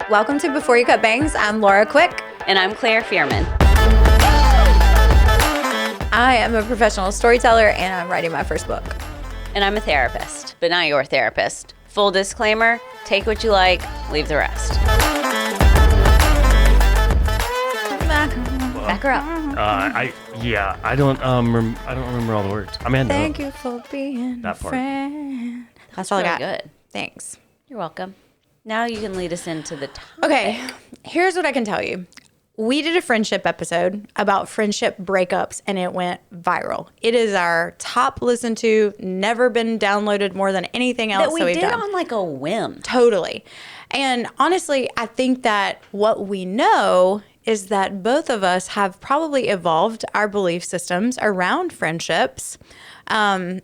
Welcome to Before You Cut Bangs. I'm Laura Quick. And I'm Claire Fearman. I am a professional storyteller and I'm writing my first book. And I'm a therapist, but not your therapist. Full disclaimer, take what you like, leave the rest. Back her up. I don't remember all the words. I mean, Thank you for being that a part. friend. That's all really I got. good. Thanks. You're welcome. Now you can lead us into the topic. Okay, here's what I can tell you. We did a friendship episode about friendship breakups and it went viral. It is our top listened to, never been downloaded more than anything else That we we've did done. on like a whim. Totally. And honestly, I think that what we know is that both of us have probably evolved our belief systems around friendships. But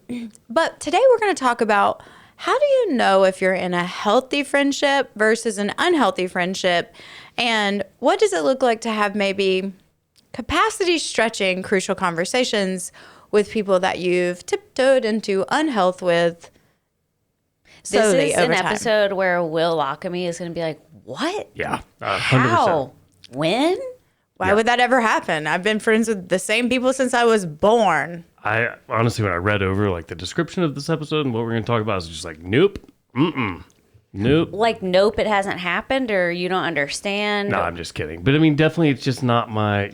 today we're going to talk about how do you know if you're in a healthy friendship versus an unhealthy friendship? And what does it look like to have maybe capacity stretching crucial conversations with people that you've tiptoed into unhealth with? This is an over time. episode where Will Lockamy is going to be like, what? Yeah, 100%. How? When? Why would that ever happen? I've been friends with the same people since I was born. I honestly, when I read over like the description of this episode and what we're going to talk about, I was just like, nope, nope. Like, nope, it hasn't happened, or you don't understand? No, I'm just kidding. But I mean, definitely, it's just not my.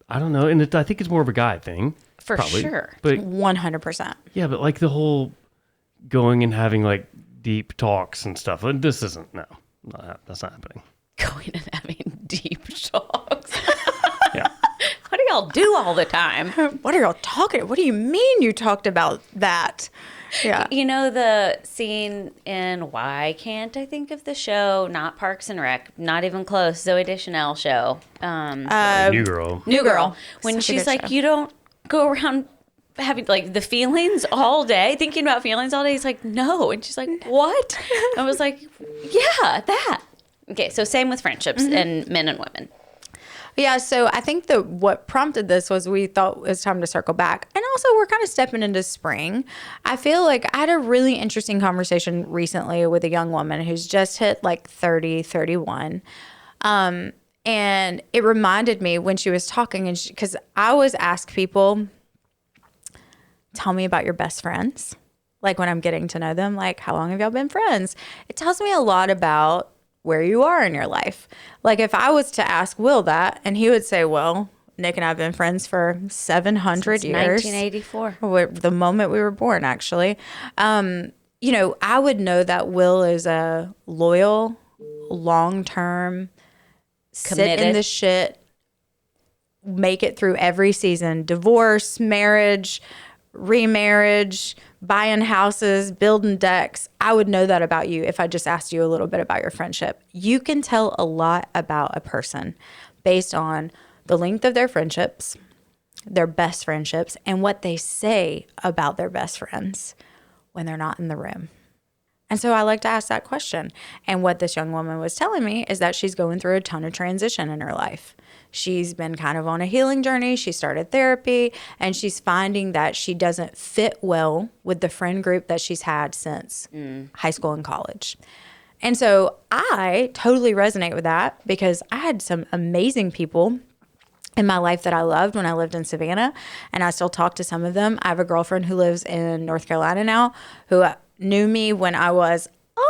I don't know, and I think it's more of a guy thing. For probably. sure. But 100%. yeah, but like the whole going and having like deep talks and stuff. This isn't. No, that's not happening. Going and having deep talks. Yeah. What do y'all do all the time? What are y'all talking? What do you mean you talked about that? Yeah. You know the scene in Why Can't I Think of the Show? Not Parks and Rec, not even close. Zoe Deschanel show. New Girl. New Girl. When Such a she's good like, show. you don't go around having like the feelings all day, thinking about feelings all day. He's like, no. And she's like, what? I was like, yeah, that. Okay, so same with friendships and men and women. Yeah, so I think that what prompted this was we thought it was time to circle back. And also we're kind of stepping into spring. I feel like I had a really interesting conversation recently with a young woman who's just hit like 30, 31. And it reminded me when she was talking, and because I always ask people, tell me about your best friends. Like when I'm getting to know them, like how long have y'all been friends? It tells me a lot about where you are in your life. Like if I was to ask Will that, and he would say, well, Nick and I have been friends for 700 Since years. 1984. The moment we were born, actually. I would know that Will is a loyal, long-term, sit in Committed. the shit, make it through every season. Divorce, marriage, remarriage, buying houses, building decks. I would know that about you if I just asked you a little bit about your friendship. You can tell a lot about a person based on the length of their friendships, their best friendships, and what they say about their best friends when they're not in the room. And so I like to ask that question. And what this young woman was telling me is that she's going through a ton of transition in her life. She's been kind of on a healing journey. She started therapy, and she's finding that she doesn't fit well with the friend group that she's had since high school and college. And so I totally resonate with that because I had some amazing people in my life that I loved when I lived in Savannah, and I still talk to some of them. I have a girlfriend who lives in North Carolina now who knew me when I was a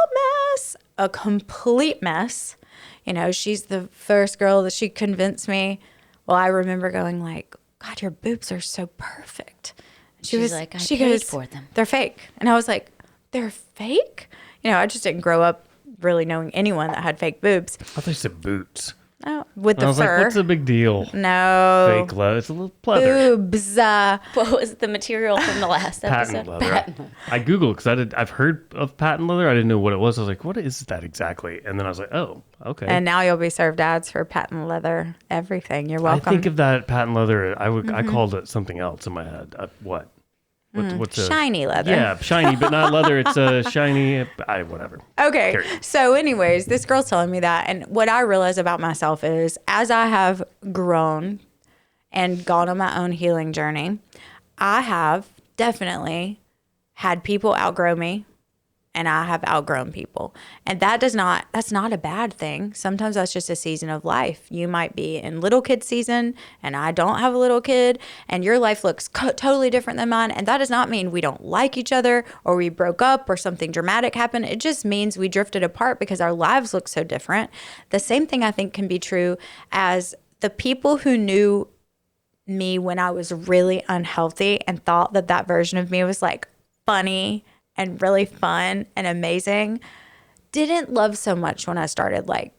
mess, a complete mess. You know, she's the first girl that she convinced me. Well, I remember going like, God, your boobs are so perfect. And She's like, I she paid goes, for them. They're fake. And I was like, they're fake? You know, I just didn't grow up really knowing anyone that had fake boobs. I thought you said boots. Oh, with And the I was fur. like, what's the big deal? No. Fake leather. It's a little pleather. Boobs. What was the material from the last episode? Patent leather. I Googled because I've heard of patent leather. I didn't know what it was. I was like, what is that exactly? And then I was like, oh, okay. And now you'll be served ads for patent leather everything. You're I welcome. think of that patent leather. I called it something else in my head. What? What's a shiny leather. Yeah, shiny, but not leather. It's a shiny. Whatever. Okay. Carry on. So anyways, this girl's telling me that. And what I realize about myself is as I have grown and gone on my own healing journey, I have definitely had people outgrow me and I have outgrown people. And that's not a bad thing. Sometimes that's just a season of life. You might be in little kid season and I don't have a little kid and your life looks totally different than mine. And that does not mean we don't like each other or we broke up or something dramatic happened. It just means we drifted apart because our lives look so different. The same thing I think can be true as the people who knew me when I was really unhealthy and thought that version of me was like funny and really fun and amazing, didn't love so much when I started like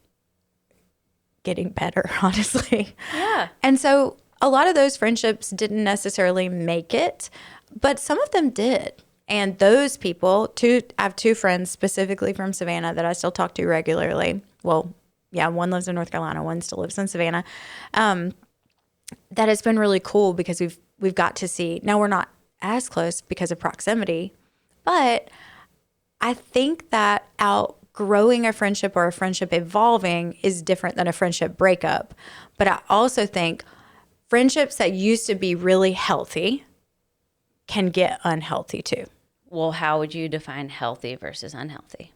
getting better, honestly. Yeah. And so a lot of those friendships didn't necessarily make it, but some of them did. And those people, I have two friends specifically from Savannah that I still talk to regularly. Well, yeah, one lives in North Carolina, one still lives in Savannah. That has been really cool because we've got to see. Now we're not as close because of proximity, but I think that outgrowing a friendship or a friendship evolving is different than a friendship breakup. But I also think friendships that used to be really healthy can get unhealthy too. Well, how would you define healthy versus unhealthy?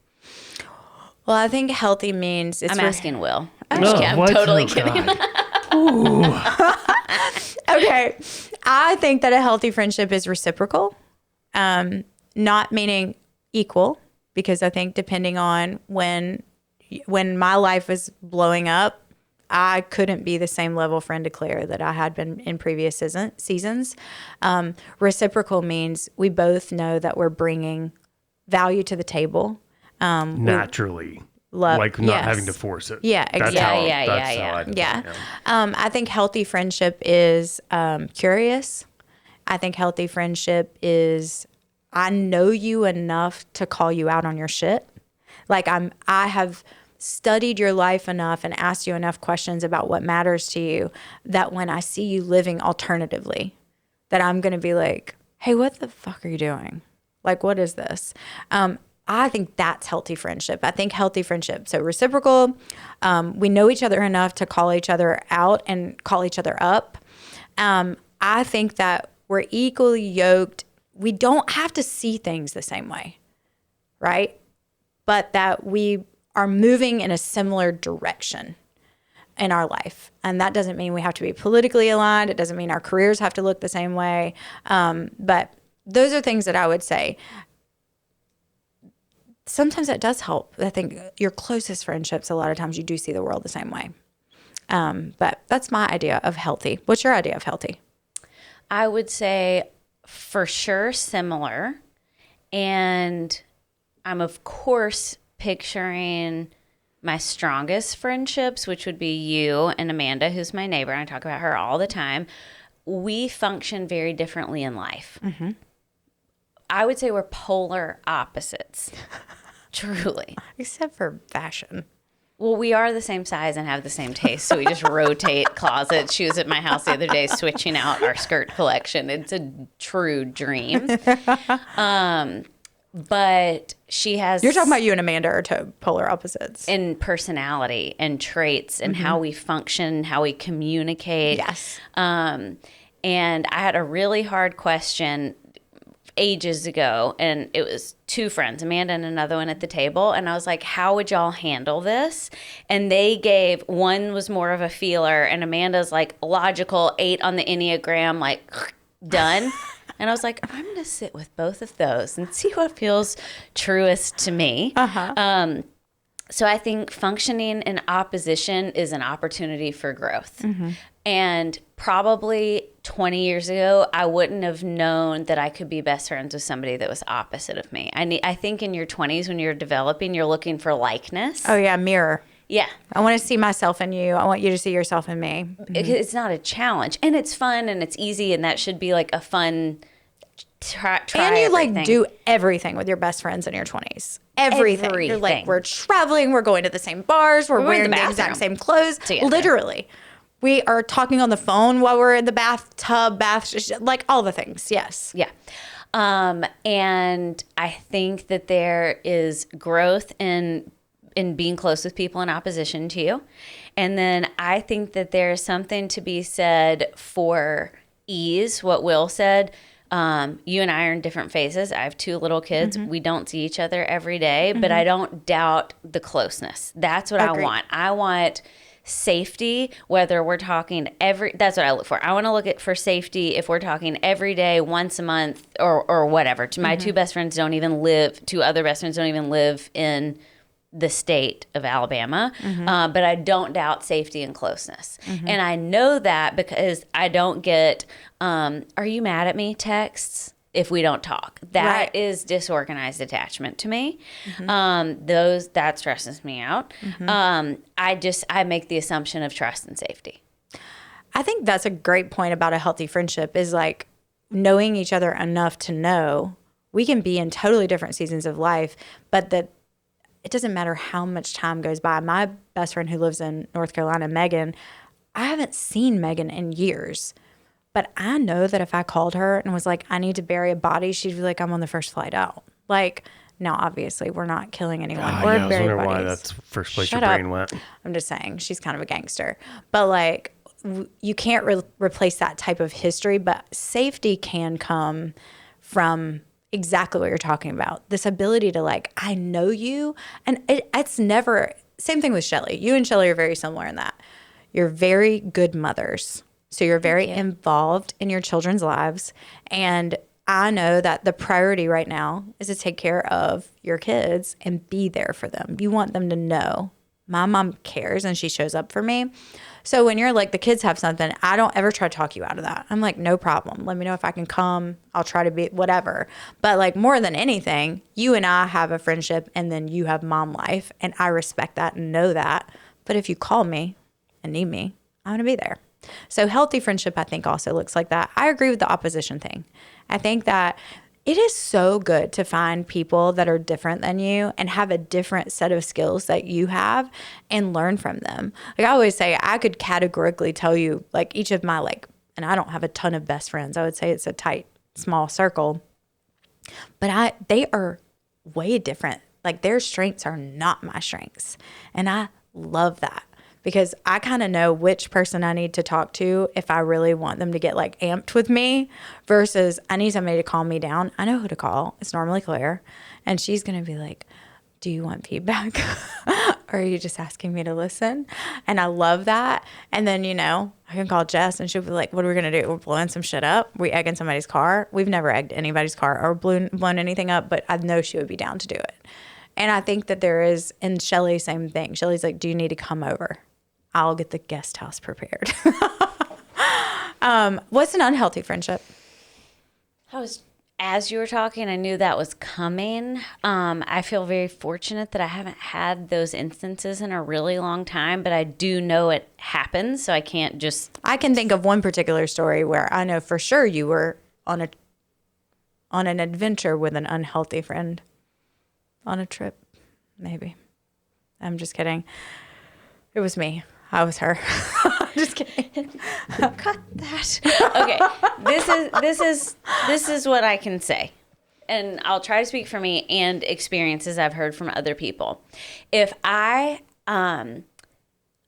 Well, I think healthy means it's I'm asking Will. I'm, No, just kidding. I'm what? totally Oh, kidding. God. Okay. I think that a healthy friendship is reciprocal, not meaning equal, because I think depending on when my life was blowing up, I couldn't be the same level friend to Claire that I had been in previous seasons. Reciprocal means we both know that we're bringing value to the table. Naturally. Love, Like not yes. having to force it. Yeah, That's exactly. how, that's Yeah. how I define Yeah. it. I think healthy friendship is curious. I think healthy friendship is I know you enough to call you out on your shit. Like I have studied your life enough and asked you enough questions about what matters to you that when I see you living alternatively, that I'm going to be like, hey, what the fuck are you doing? Like, what is this? I think that's healthy friendship. I think healthy friendship. So reciprocal, we know each other enough to call each other out and call each other up. I think that we're equally yoked. We don't have to see things the same way, right? But that we are moving in a similar direction in our life. And that doesn't mean we have to be politically aligned. It doesn't mean our careers have to look the same way. But those are things that I would say. Sometimes it does help. I think your closest friendships, a lot of times you do see the world the same way. But that's my idea of healthy. What's your idea of healthy? I would say for sure similar. And I'm, of course, picturing my strongest friendships, which would be you and Amanda, who's my neighbor. I talk about her all the time. We function very differently in life. Mm-hmm. I would say we're polar opposites, truly. Except for fashion. Well, we are the same size and have the same taste, so we just rotate closets. She was at my house the other day switching out our skirt collection. It's a true dream. But she has... You're talking about you and Amanda are polar opposites. In personality and traits and how we function, how we communicate. Yes. And I had a really hard question ages ago, and it was two friends, Amanda and another one at the table, and I was like, how would y'all handle this? And they gave, one was more of a feeler, and Amanda's like logical, 8 on the Enneagram, like done. And I was like, I'm going to sit with both of those and see what feels truest to me. So I think functioning in opposition is an opportunity for growth. And probably 20 years ago, I wouldn't have known that I could be best friends with somebody that was opposite of me. I think in your 20s, when you're developing, you're looking for likeness. Oh, yeah, mirror. Yeah. I want to see myself in you. I want you to see yourself in me. It's not a challenge. And it's fun and it's easy, and that should be like a fun try And you everything. like do everything with your best friends in your 20s. Everything. You're like, Everything. we're traveling, we're going to the same bars, we're going to wearing the the exact bathroom same clothes. together. Literally. We are talking on the phone while we're in the bathtub, like all the things. Yes. Yeah. And I think that there is growth in being close with people in opposition to you. And then I think that there's something to be said for ease, what Will said. You and I are in different phases. I have 2 little kids. We don't see each other every day, but I don't doubt the closeness. That's what I want. I want safety, whether we're talking that's what I look for. I want to look for safety if we're talking every day, once a month, or whatever. My 2 best friends don't even live, 2 other best friends don't even live in the state of Alabama, but I don't doubt safety and closeness. And I know that because I don't get, are you mad at me texts if we don't talk. That is disorganized attachment to me. That stresses me out. I make the assumption of trust and safety. I think that's a great point about a healthy friendship is like knowing each other enough to know we can be in totally different seasons of life, but that it doesn't matter how much time goes by. My best friend who lives in North Carolina, Megan, I haven't seen Megan in years. But I know that if I called her and was like, I need to bury a body, she'd be like, I'm on the first flight out. Like, now, obviously, we're not killing anyone. We're I was bury wondering bodies. why that's the first place Shut your up. brain went. I'm just saying, she's kind of a gangster. But, like, you can't replace that type of history. But safety can come from exactly what you're talking about. This ability to, like, I know you. And it's never, same thing with Shelly. You and Shelly are very similar in that. You're very good mothers. So you're very involved in your children's lives. And I know that the priority right now is to take care of your kids and be there for them. You want them to know my mom cares and she shows up for me. So when you're like, the kids have something, I don't ever try to talk you out of that. I'm like, no problem. Let me know if I can come. I'll try to be whatever. But like more than anything, you and I have a friendship and then you have mom life. And I respect that and know that. But if you call me and need me, I'm going to be there. So healthy friendship, I think, also looks like that. I agree with the opposition thing. I think that it is so good to find people that are different than you and have a different set of skills that you have and learn from them. Like I always say, I could categorically tell you, like each of my and I don't have a ton of best friends. I would say it's a tight, small circle. But they are way different. Like their strengths are not my strengths. And I love that. Because I kind of know which person I need to talk to if I really want them to get like amped with me versus I need somebody to calm me down. I know who to call. It's normally Claire. And she's going to be like, do you want feedback? Or are you just asking me to listen? And I love that. And then, I can call Jess and she'll be like, what are we going to do? We're blowing some shit up. We egging somebody's car. We've never egged anybody's car or blown anything up, but I know she would be down to do it. And I think that there is, and Shelly, same thing. Shelly's like, do you need to come over? I'll get the guest house prepared. What's an unhealthy friendship? As you were talking, I knew that was coming. I feel very fortunate that I haven't had those instances in a really long time, but I do know it happens, so I can't just... I can think of one particular story where I know for sure you were on an adventure with an unhealthy friend. On a trip, maybe. I'm just kidding. It was me. I was her. Just kidding. Cut that. Okay. This is what I can say. And I'll try to speak for me and experiences I've heard from other people. If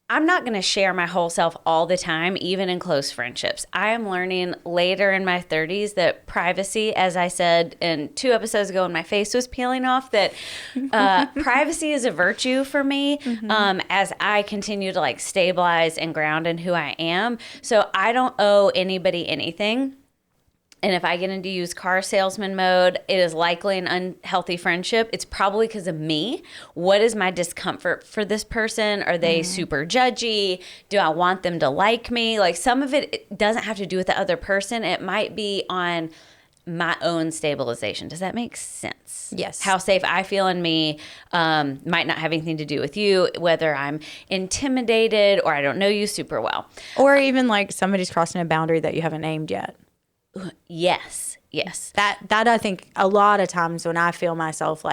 I'm not going to share my whole self all the time, even in close friendships. I am learning later in my 30s that privacy, as I said in 2 episodes ago when my face was peeling off, that privacy is a virtue for me as I continue to stabilize and ground in who I am. So I don't owe anybody anything. And if I get into used car salesman mode, it is likely an unhealthy friendship. It's probably because of me. What is my discomfort for this person? Are they super judgy? Do I want them to like me? Some of it doesn't have to do with the other person. It might be on my own stabilization. Does that make sense? Yes. How safe I feel in me might not have anything to do with you, whether I'm intimidated or I don't know you super well. Or even somebody's crossing a boundary that you haven't named yet. Yes. That I think a lot of times when I feel myself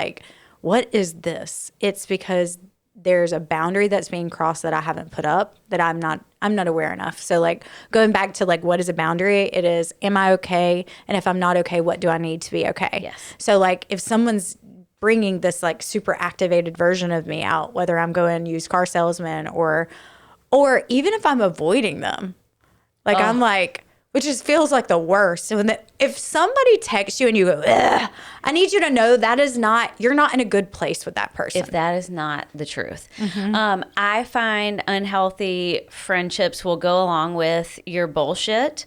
what is this? It's because there's a boundary that's being crossed that I haven't put up that I'm not aware enough. So going back to what is a boundary? It is, am I okay? And if I'm not okay, what do I need to be okay? Yes. So if someone's bringing this super activated version of me out, whether I'm going used car salesman or even if I'm avoiding them, I'm which just feels like the worst. So if somebody texts you and you go, ugh, I need you to know you're not in a good place with that person. If that is not the truth. I find unhealthy friendships will go along with your bullshit.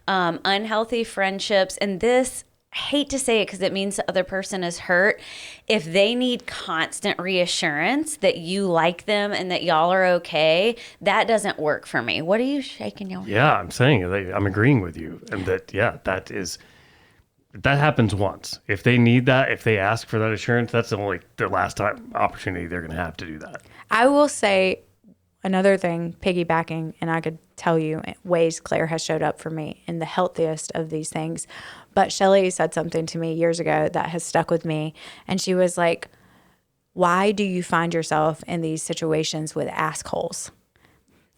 Unhealthy friendships, and this, I hate to say it because it means the other person is hurt. If they need constant reassurance that you like them and that y'all are okay, that doesn't work for me. What are you shaking your head? Yeah, I'm saying I'm agreeing with you, and that that happens once. If they need that, if they ask for that assurance, that's the last time opportunity they're going to have to do that. I will say another thing, piggybacking, and I could tell you ways Claire has showed up for me in the healthiest of these things. But Shelly said something to me years ago that has stuck with me. And she was like, why do you find yourself in these situations with assholes?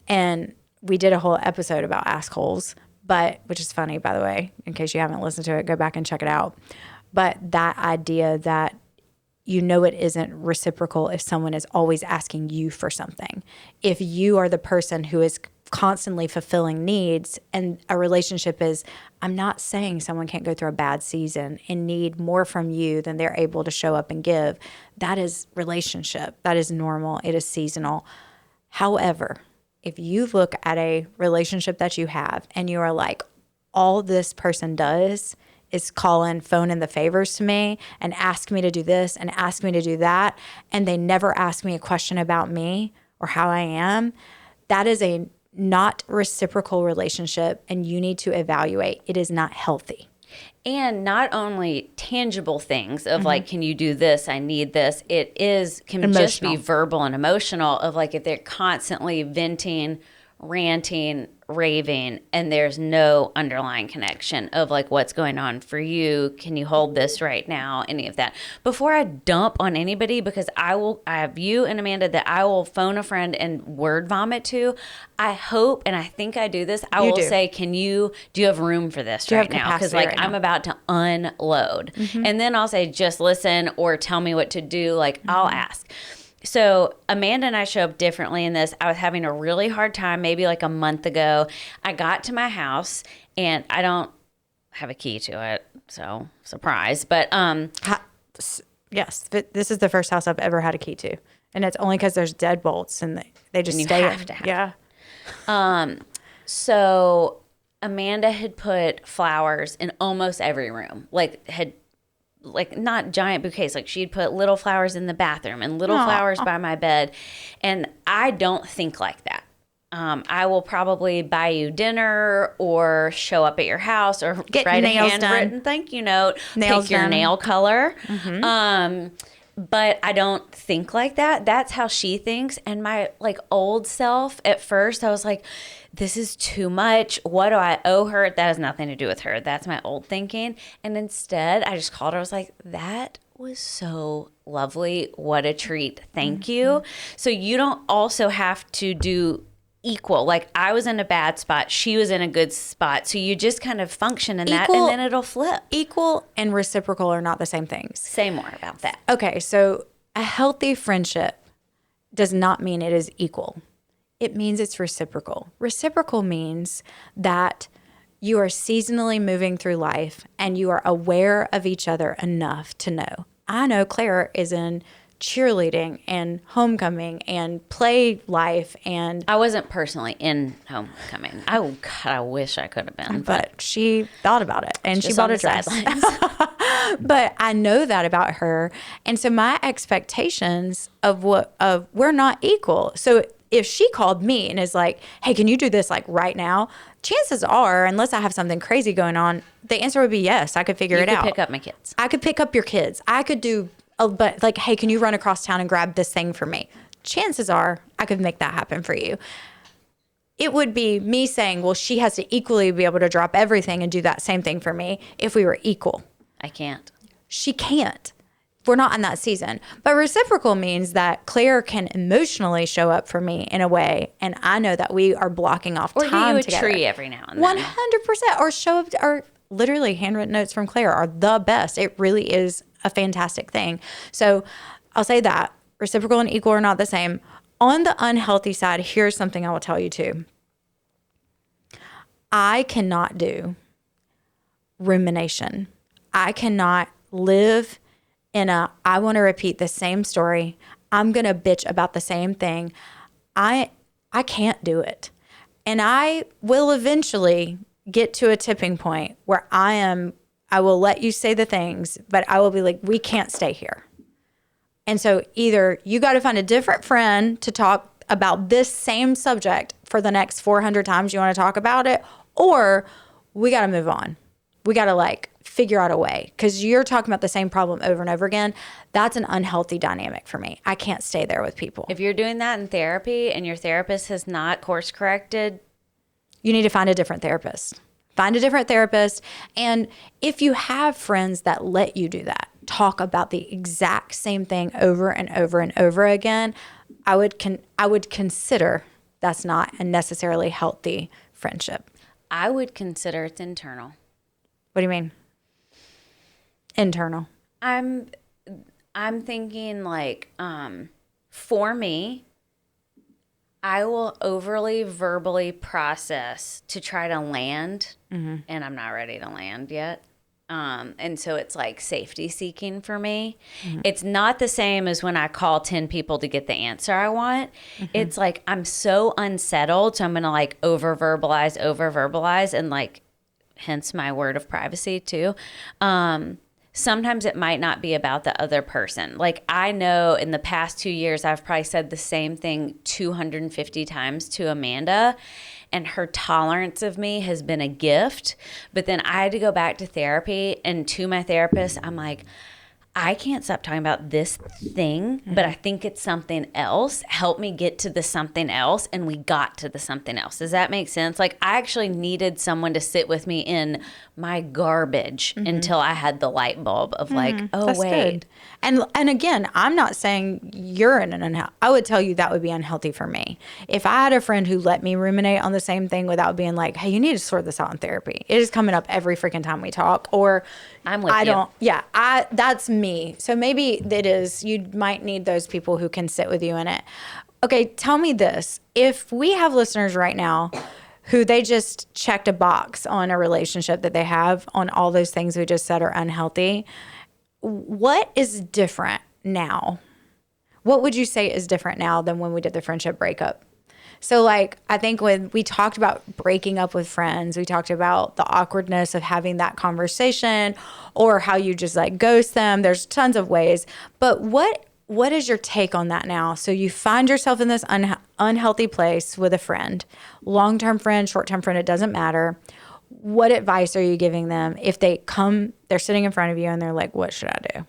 And we did a whole episode about assholes, which is funny, by the way, in case you haven't listened to it, go back and check it out. But that idea that it isn't reciprocal if someone is always asking you for something. If you are the person who is constantly fulfilling needs, and a relationship is, I'm not saying someone can't go through a bad season and need more from you than they're able to show up and give. That is relationship. That is normal. It is seasonal. However, if you look at a relationship that you have and you are like, all this person does is call in, phone in the favors to me and ask me to do this and ask me to do that, and they never ask me a question about me or how I am, that is a not reciprocal relationship, and you need to evaluate. It is not healthy. And not only tangible things of like, can you do this? I need this. Can emotional. Just be verbal and emotional of like, if they're constantly venting, ranting, raving, and there's no underlying connection of like what's going on for you. Can you hold this right now? Any of that before I dump on anybody, because I have you and Amanda that I will phone a friend and word vomit to. I hope, and I think I do this. I will say, do you have room for this right now? Because like I'm about to unload, and then I'll say, just listen or tell me what to do. Like I'll ask. So Amanda and I show up differently in this. I was having a really hard time maybe like a month ago. I got to my house and I don't have a key to it. So surprise. But yes, this is the first house I've ever had a key to. And it's only because there's deadbolts and they just stay. You have to have. Yeah. So Amanda had put flowers in almost every room. Like not giant bouquets, like she'd put little flowers in the bathroom and little flowers by my bed. And I don't think like that. I will probably buy you dinner or show up at your house or write a handwritten thank you note, pick your nail color. But I don't think like that. That's how she thinks. And my like old self at first, I was like, this is too much. What do I owe her? That has nothing to do with her. That's my old thinking. And instead, I just called her. I was like, that was so lovely. What a treat. Thank you. So you don't also have to do equal. Like I was in a bad spot. She was in a good spot. So you just kind of function in that and then it'll flip. Equal and reciprocal are not the same things. Say more about that. Okay. So a healthy friendship does not mean it is equal. It means it's reciprocal. Reciprocal means that you are seasonally moving through life and you are aware of each other enough to know. I know Claire is in cheerleading and homecoming and play life, and I wasn't personally in homecoming. Oh God, I wish I could have been. But she thought about it and she bought a dress. But I know that about her, and so my expectations of we're not equal. So if she called me and is like, hey, can you do this like right now? Chances are, unless I have something crazy going on, the answer would be yes. I could figure it out. You could pick up my kids. I could pick up your kids. I could do, but like, hey, can you run across town and grab this thing for me? Chances are I could make that happen for you. It would be me saying, well, she has to equally be able to drop everything and do that same thing for me if we were equal. I can't. She can't. We're not in that season. But reciprocal means that Claire can emotionally show up for me in a way, and I know that we are blocking off time together. Or do you a tree every now and then. 100%. Or show up, or literally handwritten notes from Claire are the best. It really is a fantastic thing. So I'll say that. Reciprocal and equal are not the same. On the unhealthy side, here's something I will tell you too. I cannot do rumination. I cannot live in I want to repeat the same story. I'm going to bitch about the same thing. I can't do it. And I will eventually get to a tipping point where I will let you say the things, but I will be like, we can't stay here. And so either you got to find a different friend to talk about this same subject for the next 400 times you want to talk about it, or we got to move on. We got to figure out a way, because you're talking about the same problem over and over again. That's an unhealthy dynamic for me. I can't stay there with people. If you're doing that in therapy and your therapist has not course corrected, you need to find a different therapist. Find a different therapist. And if you have friends that let you do that, talk about the exact same thing over and over and over again, I would consider that's not a necessarily healthy friendship. I would consider it's internal. What do you mean? Internal. I'm thinking for me, I will overly verbally process to try to land, and I'm not ready to land yet. And so it's safety seeking for me. It's not the same as when I call 10 people to get the answer I want. It's I'm so unsettled, so I'm going to over verbalize, and hence my word of privacy too. Sometimes it might not be about the other person. I know in the past 2 years, I've probably said the same thing 250 times to Amanda, and her tolerance of me has been a gift. But then I had to go back to therapy, and to my therapist, I'm like, I can't stop talking about this thing, but I think it's something else. Help me get to the something else. And we got to the something else. Does that make sense? I actually needed someone to sit with me in my garbage until I had the light bulb of oh, that's wait. Good. And again, I'm not saying you're in an unhealthy. I would tell you that would be unhealthy for me. If I had a friend who let me ruminate on the same thing without being like, hey, you need to sort this out in therapy. It is coming up every freaking time we talk. Or I'm with you. That's me. So maybe it is, you might need those people who can sit with you in it. Okay, tell me this. If we have listeners right now who they just checked a box on a relationship that they have on all those things we just said are unhealthy, what is different now? What would you say is different now than when we did the friendship breakup? So I think when we talked about breaking up with friends, we talked about the awkwardness of having that conversation, or how you just ghost them. There's tons of ways. But what is your take on that now? So you find yourself in this unhealthy place with a friend, long-term friend, short-term friend, it doesn't matter. What advice are you giving them if they come, they're sitting in front of you and they're like, what should I do?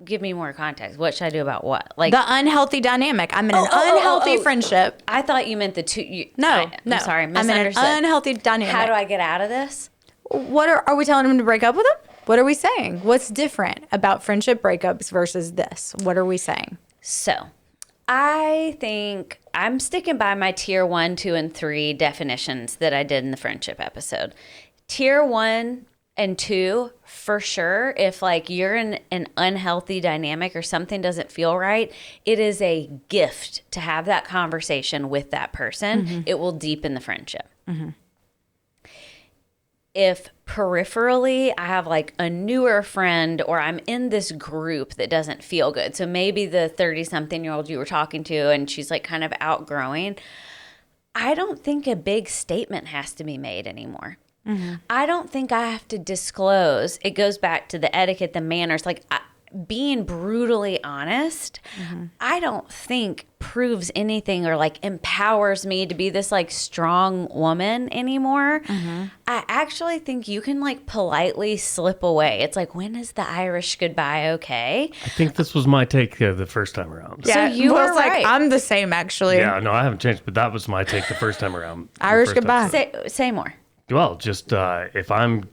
Give me more context. What should I do about what? The unhealthy dynamic. I'm in an unhealthy friendship. I thought you meant the two. No. I'm sorry. I'm in Misunderstood. an unhealthy dynamic. How do I get out of this? What are we telling them to break up with them? What are we saying? What's different about friendship breakups versus this? What are we saying? So I think I'm sticking by my tier 1, 2, and 3 definitions that I did in the friendship episode. Tier 1 and 2, for sure, if you're in an unhealthy dynamic or something doesn't feel right, it is a gift to have that conversation with that person. It will deepen the friendship. If peripherally I have a newer friend, or I'm in this group that doesn't feel good, so maybe the 30-something-year-old you were talking to and she's kind of outgrowing, I don't think a big statement has to be made anymore. I don't think I have to disclose. It goes back to the etiquette, the manners, being brutally honest, I don't think proves anything or empowers me to be this strong woman anymore. I actually think you can politely slip away. It's when is the Irish goodbye okay? I think this was my take the first time around. Yeah, so you were right. I'm the same actually. Yeah, no, I haven't changed, but that was my take the first time around. Irish goodbye. Say more. Well, just if I'm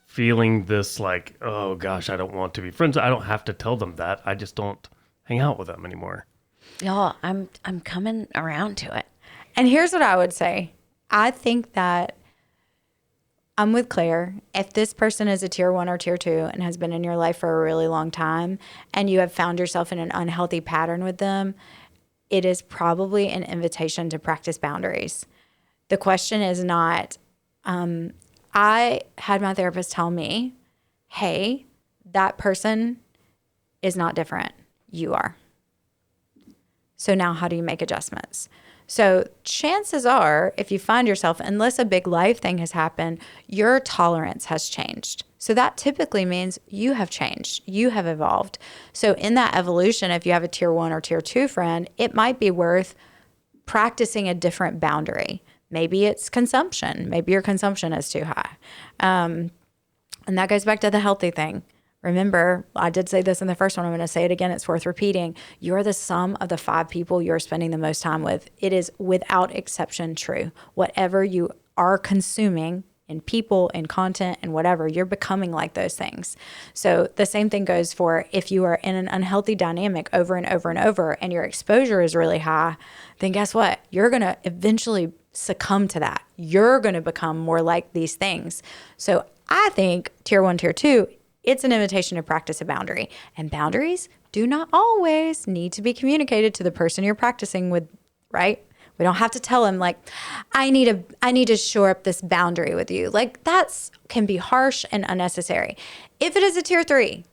feeling this oh gosh, I don't want to be friends, I don't have to tell them that. I just don't hang out with them anymore. Y'all, I'm coming around to it. And here's what I would say. I think that I'm with Claire. If this person is a tier 1 or tier 2 and has been in your life for a really long time, and you have found yourself in an unhealthy pattern with them, it is probably an invitation to practice boundaries. The question is not, I had my therapist tell me, hey, that person is not different. You are. So now how do you make adjustments? So chances are, if you find yourself, unless a big life thing has happened, your tolerance has changed. So that typically means you have changed. You have evolved. So in that evolution, if you have a tier 1 or tier 2 friend, it might be worth practicing a different boundary. Maybe it's consumption. Maybe your consumption is too high. And that goes back to the healthy thing. Remember, I did say this in the first one. I'm going to say it again. It's worth repeating. You're the sum of the 5 people you're spending the most time with. It is without exception true. Whatever you are consuming in people, in content, and whatever, you're becoming like those things. So the same thing goes for if you are in an unhealthy dynamic over and over and over, and your exposure is really high, then guess what? You're going to eventually succumb to that. You're going to become more like these things. So I think tier 1, tier 2, it's an invitation to practice a boundary. And boundaries do not always need to be communicated to the person you're practicing with, right? We don't have to tell them like, I need to shore up this boundary with you. Like that's can be harsh and unnecessary. If it is a tier 3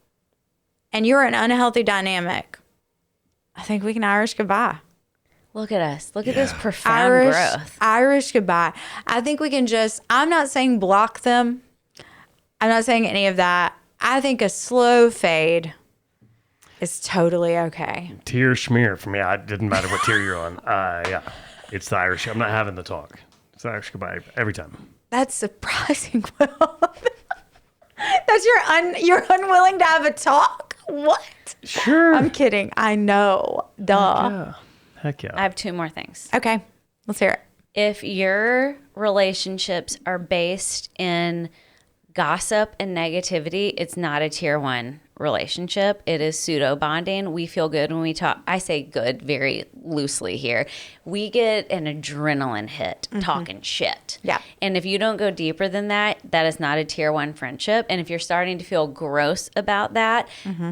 and you're an unhealthy dynamic, I think we can Irish goodbye. Look at us. Look at this profound growth. Irish goodbye. I think we can I'm not saying block them. I'm not saying any of that. I think a slow fade is totally okay. Tier schmear for me. It didn't matter what tier you're on. Yeah, it's the Irish. I'm not having the talk. It's the Irish goodbye every time. That's surprising, Will. That's you're unwilling to have a talk? What? Sure. I'm kidding. I know. Duh. Heck yeah. I have 2 more things. Okay. Let's hear it. If your relationships are based in gossip and negativity, it's not a tier 1 relationship. It is pseudo bonding. We feel good when we talk. I say good very loosely here. We get an adrenaline hit talking shit. Yeah. And if you don't go deeper than that, that is not a tier 1 friendship. And if you're starting to feel gross about that,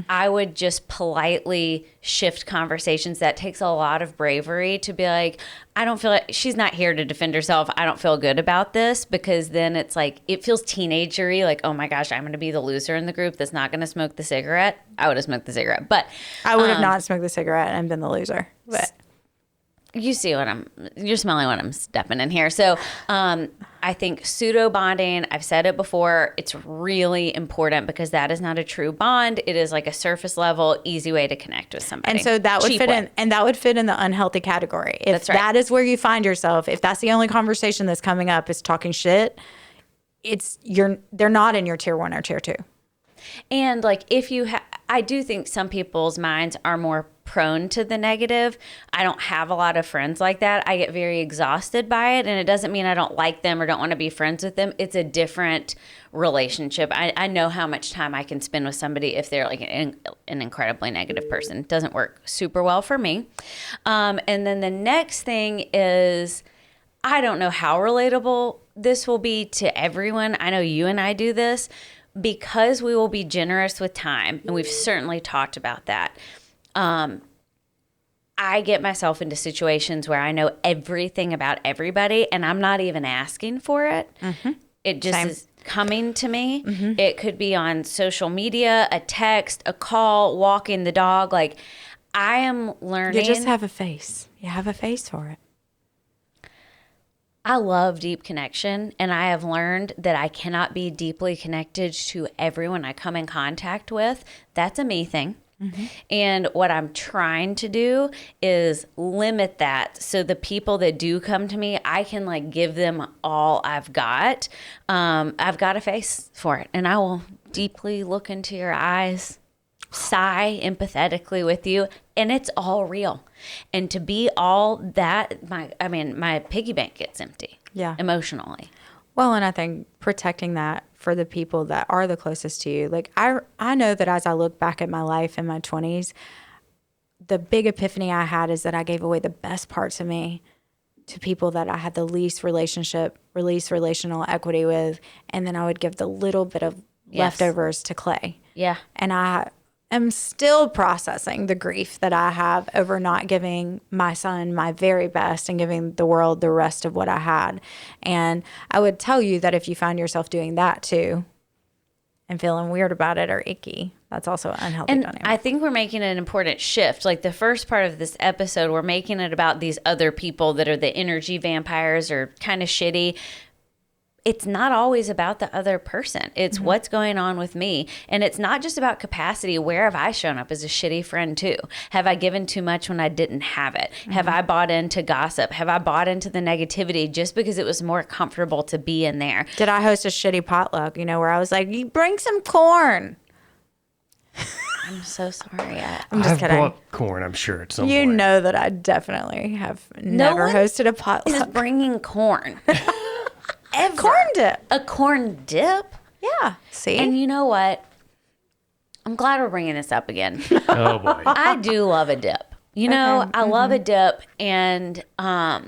I would just politely shift conversations. That takes a lot of bravery to be like, I don't feel like she's not here to defend herself. I don't feel good about this, because then it's like, it feels teenagery. Like, oh my gosh, I'm going to be the loser in the group that's not going to smoke the cigarette. I would have smoked the cigarette, but I would have not smoked the cigarette and been the loser. But you see you're smelling what I'm stepping in here. So I think pseudo bonding, I've said it before, it's really important because that is not a true bond. It is like a surface level, easy way to connect with somebody. And so that would Cheap fit way. in, and that would fit in the unhealthy category. If That's right. that is where you find yourself, if that's the only conversation that's coming up is talking shit, they're not in your tier 1 or tier 2. And like if you I do think some people's minds are more prone to the negative. I don't have a lot of friends like that. I get very exhausted by it, and it doesn't mean I don't like them or don't want to be friends with them. It's a different relationship. I know how much time I can spend with somebody if they're like an incredibly negative person. It doesn't work super well for me. And then the next thing is, I don't know how relatable this will be to everyone. I know you and I do this because we will be generous with time, and we've certainly talked about that. I get myself into situations where I know everything about everybody, and I'm not even asking for it. It just is coming to me. It could be on social media, a text, a call, walking the dog. Like, I am learning. You just have a face. You have a face for it. I love deep connection, and I have learned that I cannot be deeply connected to everyone I come in contact with. That's a me thing. And what I'm trying to do is limit that, so the people that do come to me, I can like give them all I've got. I've got a face for it, and I will deeply look into your eyes, sigh empathetically with you, and it's all real. And to be all that, my piggy bank gets empty. Yeah. Emotionally. Well, and I think protecting that for the people that are the closest to you. Like I know that as I look back at my life in my 20s, the big epiphany I had is that I gave away the best parts of me to people that I had the least relational equity with, and then I would give the little bit of leftovers to Clay. Yeah. And I am still processing the grief that I have over not giving my son my very best and giving the world the rest of what I had. And I would tell you that if you find yourself doing that too and feeling weird about it or icky, that's also an unhealthy dynamic. I think we're making an important shift. Like the first part of this episode, we're making it about these other people that are the energy vampires or kind of shitty. It's not always about the other person. It's what's going on with me. And it's not just about capacity. Where have I shown up as a shitty friend too? Have I given too much when I didn't have it? Have I bought into gossip? Have I bought into the negativity just because it was more comfortable to be in there? Did I host a shitty potluck, where I was like, you bring some corn? I'm so sorry. I'm just kidding. Brought corn, I'm sure, at some You point. know that I definitely have never hosted a potluck. Is bringing corn. Ever. Corn dip. A corn dip? Yeah. See? And you know what? I'm glad we're bringing this up again. Oh, boy. I do love a dip. I love a dip. And I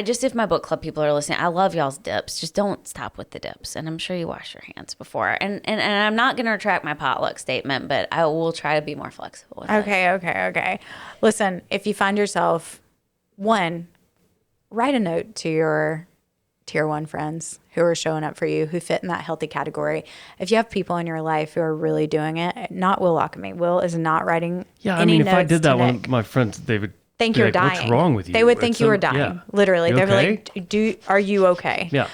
just, if my book club people are listening, I love y'all's dips. Just don't stop with the dips. And I'm sure you wash your hands before. And I'm not going to retract my potluck statement, but I will try to be more flexible with it. Okay. Listen, if you find yourself, one, write a note to your tier 1 friends who are showing up for you, who fit in that healthy category. If you have people in your life who are really doing it, not Will Lockamy. Will is not writing any notes if I did that, to one Nick. of my friends, they would think be you're like, dying. What's wrong with you? They would think you were dying. Yeah. Literally. You They'd okay? be like, are you okay? Yeah.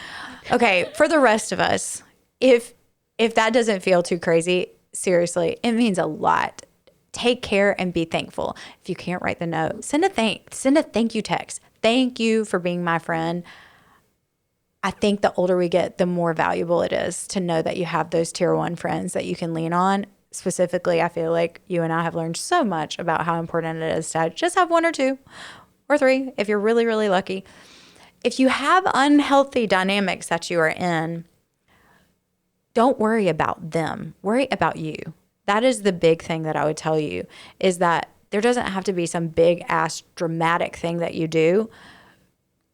Okay, for the rest of us, if that doesn't feel too crazy, seriously, it means a lot. Take care and be thankful. If you can't write the note, send a thank you text. Thank you for being my friend. I think the older we get, the more valuable it is to know that you have those tier 1 friends that you can lean on. Specifically, I feel like you and I have learned so much about how important it is to just have 1 or 2 or 3 if you're really, really lucky. If you have unhealthy dynamics that you are in, don't worry about them. Worry about you. That is the big thing that I would tell you, is that there doesn't have to be some big ass dramatic thing that you do.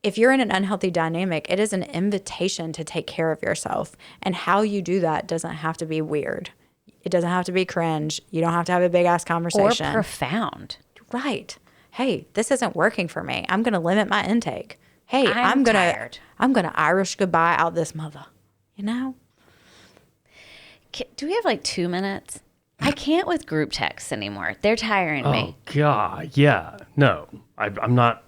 If you're in an unhealthy dynamic, it is an invitation to take care of yourself. And how you do that doesn't have to be weird. It doesn't have to be cringe. You don't have to have a big ass conversation. Or profound. Right. Hey, this isn't working for me. I'm going to limit my intake. Hey, I'm tired. gonna Irish goodbye out this mother. Do we have like 2 minutes? I can't with group texts anymore. They're tiring me. Oh, God. Yeah. No, I'm not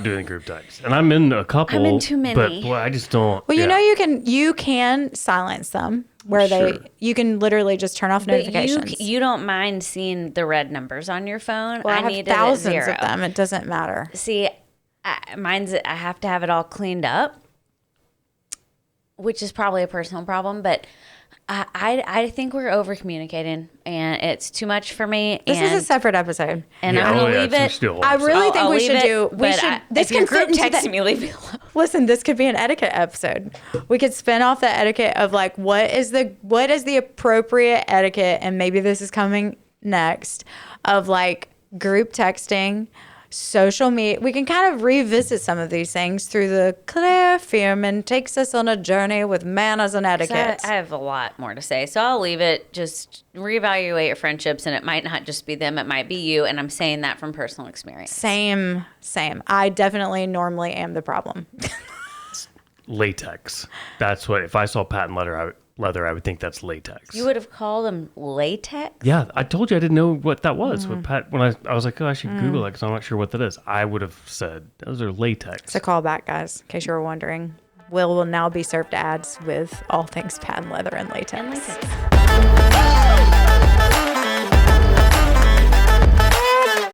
doing group text. And I'm in a couple. I'm in too many. But, boy, I just don't. Well, yeah. you can silence them where Sure. you can literally just turn off But notifications. you don't mind seeing the red numbers on your phone. Well, I have need it at thousands 0. of them. It doesn't matter. See, I have to have it all cleaned up, which is probably a personal problem, but I think we're over communicating and it's too much for me. This is a separate episode. And Yeah, I'm oh, gonna yeah, leave it's it. still I awesome. really think I'll we leave should it, do. We but should. if you're group into texting me, leave it alone. Listen, this could be an etiquette episode. We could spin off the etiquette of like what is the appropriate etiquette, and maybe this is coming next, of like group texting, social media. We can kind of revisit some of these things through the Claire Fearman takes us on a journey with manners and etiquette. I have a lot more to say, so I'll leave it. Just reevaluate your friendships, and it might not just be them; it might be you. And I'm saying that from personal experience. Same. I definitely normally am the problem. Latex. That's what, if I saw patent leather, I would think that's latex. You would have called them latex? Yeah, I told you I didn't know what that was. When I was like, oh, I should Google it because I'm not sure what that is. I would have said those are latex. It's a callback, guys, in case you were wondering. Will now be served ads with all things patent leather and latex.